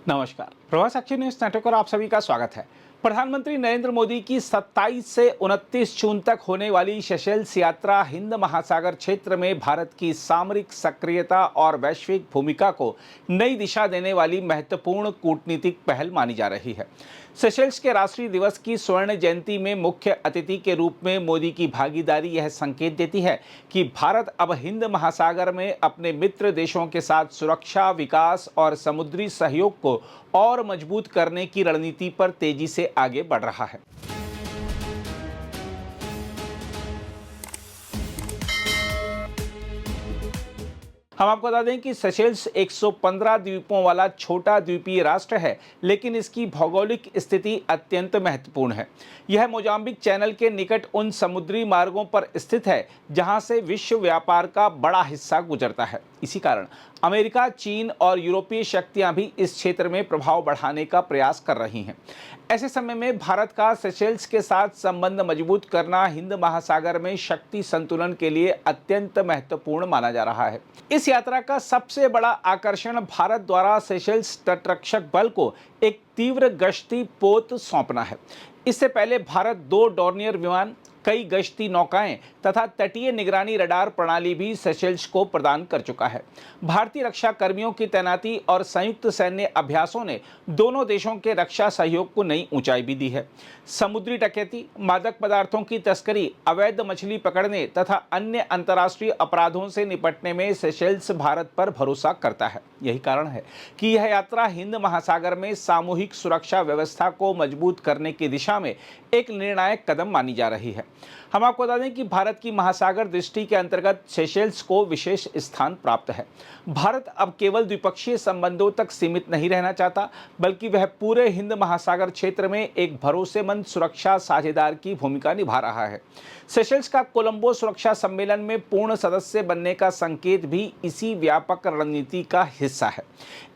नमस्कार। प्रवास action news network पर आप सभी का स्वागत है। प्रधानमंत्री नरेंद्र मोदी की 27 से 29 जून तक होने वाली सेशेल्स यात्रा हिंद महासागर क्षेत्र में भारत की सामरिक सक्रियता और वैश्विक भूमिका को नई दिशा देने वाली महत्वपूर्ण कूटनीतिक पहल मानी जा रही है। सेशेल्स के राष्ट्रीय दिवस की स्वर्ण जयंती में मुख्य अतिथि के रूप में मोदी की भागीदारी यह संकेत देती है कि भारत अब हिंद महासागर में अपने मित्र देशों के साथ सुरक्षा, विकास और समुद्री सहयोग को और मजबूत करने की रणनीति पर तेजी से आगे बढ़ रहा है। हम आपको बता दें कि सेशेल्स 115 द्वीपों वाला छोटा द्वीपीय राष्ट्र है, लेकिन इसकी भौगोलिक स्थिति अत्यंत महत्वपूर्ण है। यह मोजाम्बिक चैनल के निकट उन समुद्री मार्गों पर स्थित है जहां से विश्व व्यापार का बड़ा हिस्सा गुजरता है। इसी कारण अमेरिका, चीन और यूरोपीय शक्तियां भी इस क्षेत्र में प्रभाव बढ़ाने का प्रयास कर रही हैं। ऐसे समय में भारत का सेशेल्स के साथ संबंध मजबूत करना हिंद महासागर में शक्ति संतुलन के लिए अत्यंत महत्वपूर्ण माना जा रहा है। इस यात्रा का सबसे बड़ा आकर्षण भारत द्वारा सेशेल्स तटरक्षक बल को एक तीव्र गश्ती पोत सौंपना है। इससे पहले भारत 2 डॉर्नियर विमान, कई गश्ती नौकाएं तथा तटीय निगरानी रडार प्रणाली भी सेशेल्स को प्रदान कर चुका है। भारतीय रक्षा कर्मियों की तैनाती और संयुक्त सैन्य अभ्यासों ने दोनों देशों के रक्षा सहयोग को नई ऊंचाई भी दी है। समुद्री डकैती, मादक पदार्थों की तस्करी, अवैध मछली पकड़ने तथा अन्य अंतर्राष्ट्रीय अपराधों से निपटने में सेशेल्स भारत पर भरोसा करता है। यही कारण है कि यह यात्रा हिंद महासागर में सामूहिक सुरक्षा व्यवस्था को मजबूत करने की दिशा में एक निर्णायक कदम मानी जा रही है। हम आपको बता दें कि भारत की महासागर दृष्टि के अंतर्गत सेशेल्स को विशेष स्थान प्राप्त है। भारत अब केवल द्विपक्षीय संबंधों तक सीमित नहीं रहना चाहता, बल्कि वह पूरे हिंद महासागर क्षेत्र में एक भरोसेमंद सुरक्षा साझेदार की भूमिका निभा रहा है। सेशेल्स का कोलंबो सुरक्षा सम्मेलन में पूर्ण सदस्य बनने का संकेत भी इसी व्यापक रणनीति का हिस्सा है।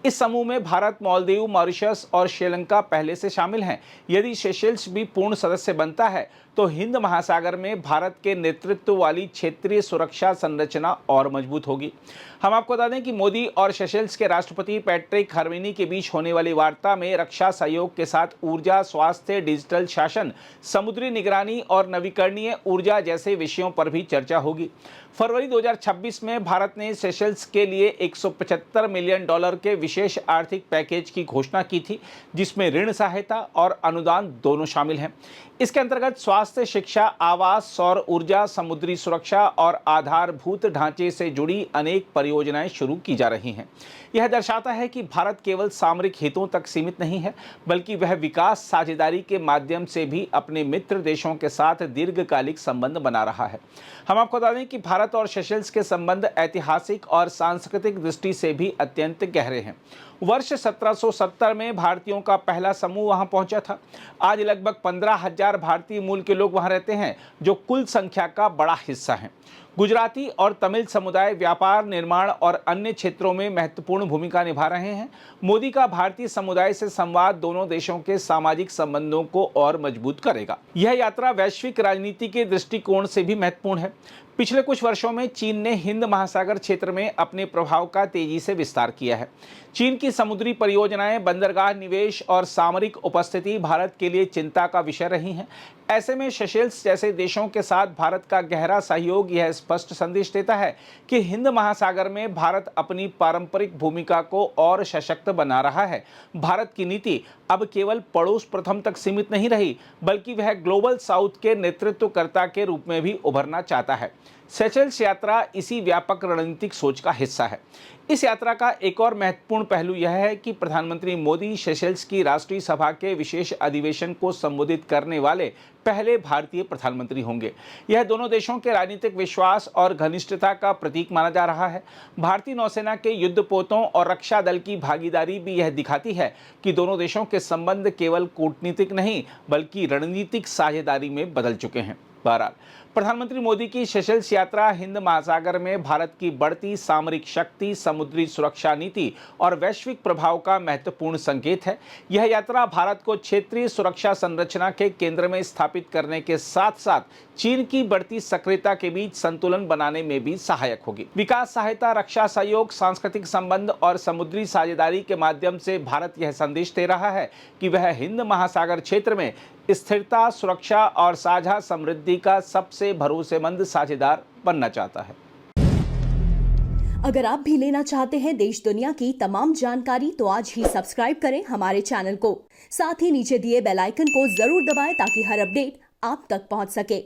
इस समूह में भारत, मालदीव, मॉरिशस और श्रीलंका पहले से शामिल हैं। यदि सेशेल्स भी पूर्ण सदस्य बनता है तो हिंद महासागर में भारत के नेतृत्व वाली क्षेत्रीय सुरक्षा संरचना और मजबूत होगी। हम आपको बता दें कि मोदी और सेशेल्स के राष्ट्रपति पैट्रिक हरमिनी के बीच होने वाली वार्ता में रक्षा सहयोग के साथ ऊर्जा, स्वास्थ्य, डिजिटल शासन, समुद्री निगरानी और नवीकरणीय ऊर्जा जैसे विषयों पर भी चर्चा होगी। फरवरी 2026 में भारत ने सेशेल्स के लिए $175 मिलियन के विशेष आर्थिक पैकेज की घोषणा की थी, जिसमें ऋण सहायता और अनुदान दोनों शामिल हैं। इसके अंतर्गत स्वास्थ्य, शिक्षा, आवास, सौर ऊर्जा, समुद्री सुरक्षा और आधारभूत ढांचे से जुड़ी अनेक परियोजनाएं शुरू की जा रही हैं। यह दर्शाता है कि भारत केवल सामरिक हितों तक सीमित नहीं है, बल्कि वह विकास साझेदारी के माध्यम से भी अपने मित्र देशों के साथ दीर्घकालिक संबंध बना रहा है। हम आपको बता दें कि भारत और सेशेल्स के संबंध ऐतिहासिक और सांस्कृतिक दृष्टि से भी अत्यंत गहरे हैं। वर्ष 1770 में भारतीयों का पहला समूह वहां पहुंचा था। आज लगभग 15,000 भारतीय मूल के लोग वहां रहते हैं, जो कुल संख्या का बड़ा हिस्सा हैं। गुजराती और तमिल समुदाय व्यापार, निर्माण और अन्य क्षेत्रों में महत्वपूर्ण भूमिका निभा रहे हैं। मोदी का भारतीय समुदाय से संवाद दोनों देशों के सामाजिक संबंधों को और मजबूत करेगा। यह यात्रा वैश्विक राजनीति के दृष्टिकोण से भी महत्वपूर्ण है। पिछले कुछ वर्षों में चीन ने हिंद महासागर क्षेत्र में अपने प्रभाव का तेजी से विस्तार किया है। चीन की समुद्री परियोजनाएं, बंदरगाह निवेश और सामरिक उपस्थिति भारत के लिए चिंता का विषय रही हैं। ऐसे में सेशेल्स जैसे देशों के साथ भारत का गहरा सहयोग यह स्पष्ट संदेश देता है कि हिंद महासागर में भारत अपनी पारंपरिक भूमिका को और सशक्त बना रहा है। भारत की नीति अब केवल पड़ोस प्रथम तक सीमित नहीं रही, बल्कि वह ग्लोबल साउथ के नेतृत्वकर्ता के रूप में भी उभरना चाहता है। सेशेल्स यात्रा इसी व्यापक रणनीतिक सोच का हिस्सा है। इस यात्रा का एक और महत्वपूर्ण पहलू यह है कि प्रधानमंत्री मोदी सेशेल्स की राष्ट्रीय सभा के विशेष अधिवेशन को संबोधित करने वाले पहले भारतीय प्रधानमंत्री होंगे। यह दोनों देशों के राजनीतिक विश्वास और घनिष्ठता का प्रतीक माना जा रहा है। भारतीय नौसेना के युद्धपोतों और रक्षा दल की भागीदारी भी यह दिखाती है कि दोनों देशों के संबंध केवल कूटनीतिक नहीं, बल्कि रणनीतिक साझेदारी में बदल चुके हैं। बहरहाल, प्रधानमंत्री मोदी की सेशेल्स यात्रा हिंद महासागर में भारत की बढ़ती सामरिक शक्ति, समुद्री सुरक्षा नीति और वैश्विक प्रभाव का महत्वपूर्ण संकेत है। यह यात्रा भारत को क्षेत्रीय सुरक्षा संरचना के केंद्र में स्थापित करने के साथ साथ चीन की बढ़ती सक्रियता के बीच संतुलन बनाने में भी सहायक होगी। विकास सहायता, रक्षा सहयोग, सांस्कृतिक संबंध और समुद्री साझेदारी के माध्यम से भारत यह संदेश दे रहा है कि वह हिंद महासागर क्षेत्र में स्थिरता, सुरक्षा और साझा समृद्धि का सबसे भरोसेमंद साझेदार बनना चाहता है। अगर आप भी लेना चाहते हैं देश दुनिया की तमाम जानकारी तो आज ही सब्सक्राइब करें हमारे चैनल को। साथ ही नीचे दिए बेल आइकन को जरूर दबाएं ताकि हर अपडेट आप तक पहुंच सके।